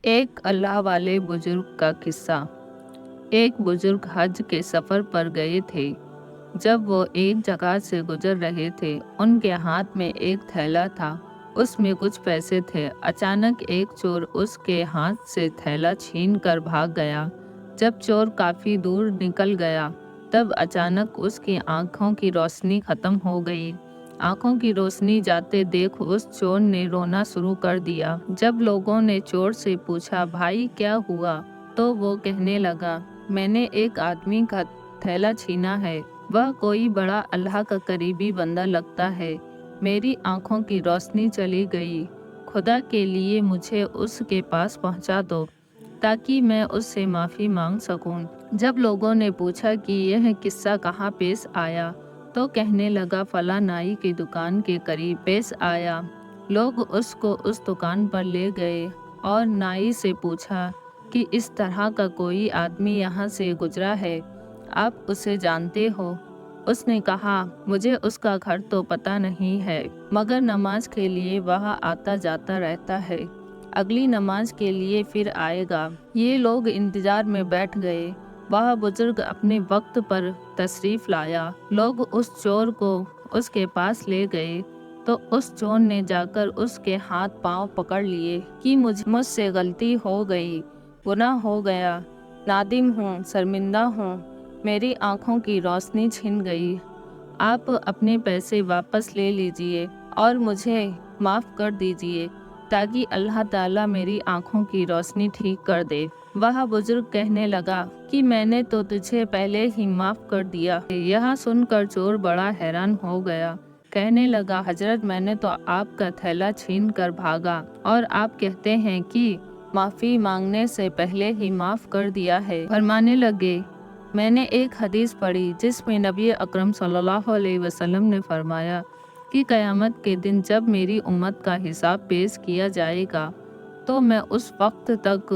ایک اللہ والے بزرگ کا قصہ۔ ایک بزرگ حج کے سفر پر گئے تھے۔ جب وہ ایک جگہ سے گزر رہے تھے، ان کے ہاتھ میں ایک تھیلا تھا، اس میں کچھ پیسے تھے۔ اچانک ایک چور اس کے ہاتھ سے تھیلا چھین کر بھاگ گیا۔ جب چور کافی دور نکل گیا، تب اچانک اس کی آنکھوں کی روشنی ختم ہو گئی۔ آنکھوں کی روشنی جاتے دیکھ اس چور نے رونا شروع کر دیا۔ جب لوگوں نے چور سے پوچھا، بھائی کیا ہوا؟ تو وہ کہنے لگا، میں نے ایک آدمی کا تھیلا چھینا ہے، وہ کوئی بڑا اللہ کا قریبی بندہ لگتا ہے، میری آنکھوں کی روشنی چلی گئی، خدا کے لیے مجھے اس کے پاس پہنچا دو تاکہ میں اس سے معافی مانگ سکوں۔ جب لوگوں نے پوچھا کہ یہ قصہ کہاں پیش آیا، تو کہنے لگا فلاں نائی کی دکان کے قریب پیش آیا۔ لوگ اس کو اس دکان پر لے گئے اور نائی سے پوچھا کہ اس طرح کا کوئی آدمی یہاں سے گزرا ہے، آپ اسے جانتے ہو؟ اس نے کہا، مجھے اس کا گھر تو پتہ نہیں ہے، مگر نماز کے لیے وہاں آتا جاتا رہتا ہے، اگلی نماز کے لیے پھر آئے گا۔ یہ لوگ انتظار میں بیٹھ گئے۔ وہ بزرگ اپنے وقت پر تشریف لایا۔ لوگ اس چور کو اس کے پاس لے گئے تو اس چور نے جا کر اس کے ہاتھ پاؤں پکڑ لیے کہ مجھ سے غلطی ہو گئی، گناہ ہو گیا، نادم ہوں، شرمندہ ہوں، میری آنکھوں کی روشنی چھن گئی، آپ اپنے پیسے واپس لے لیجئے اور مجھے معاف کر دیجئے تاکہ اللہ تعالیٰ میری آنکھوں کی روشنی ٹھیک کر دے۔ وہ بزرگ کہنے لگا کہ میں نے تو تجھے پہلے ہی معاف کر دیا۔ یہاں سن کر چور بڑا حیران ہو گیا، کہنے لگا، حضرت میں نے تو آپ کا تھیلا چھین کر بھاگا اور آپ کہتے ہیں کہ معافی مانگنے سے پہلے ہی معاف کر دیا ہے۔ فرمانے لگے، میں نے ایک حدیث پڑھی جس میں نبی اکرم صلی اللہ علیہ وسلم نے فرمایا کہ قیامت کے دن جب میری امت کا حساب پیش کیا جائے گا تو میں اس وقت تک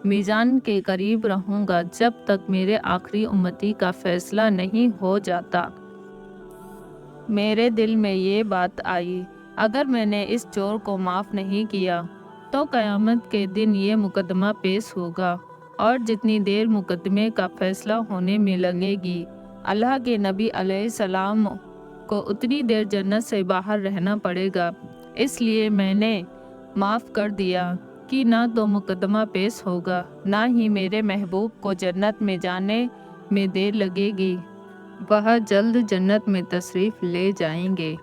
میزان کے قریب رہوں گا جب تک میرے آخری امتی کا فیصلہ نہیں ہو جاتا۔ میرے دل میں یہ بات آئی، اگر میں نے اس چور کو معاف نہیں کیا تو قیامت کے دن یہ مقدمہ پیش ہوگا، اور جتنی دیر مقدمے کا فیصلہ ہونے میں لگے گی، اللہ کے نبی علیہ السلام کو اتنی دیر جنت سے باہر رہنا پڑے گا۔ اس لیے میں نے معاف کر دیا کہ نہ تو مقدمہ پیش ہوگا، نہ ہی میرے محبوب کو جنت میں جانے میں دیر لگے گی، وہ جلد جنت میں تشریف لے جائیں گے۔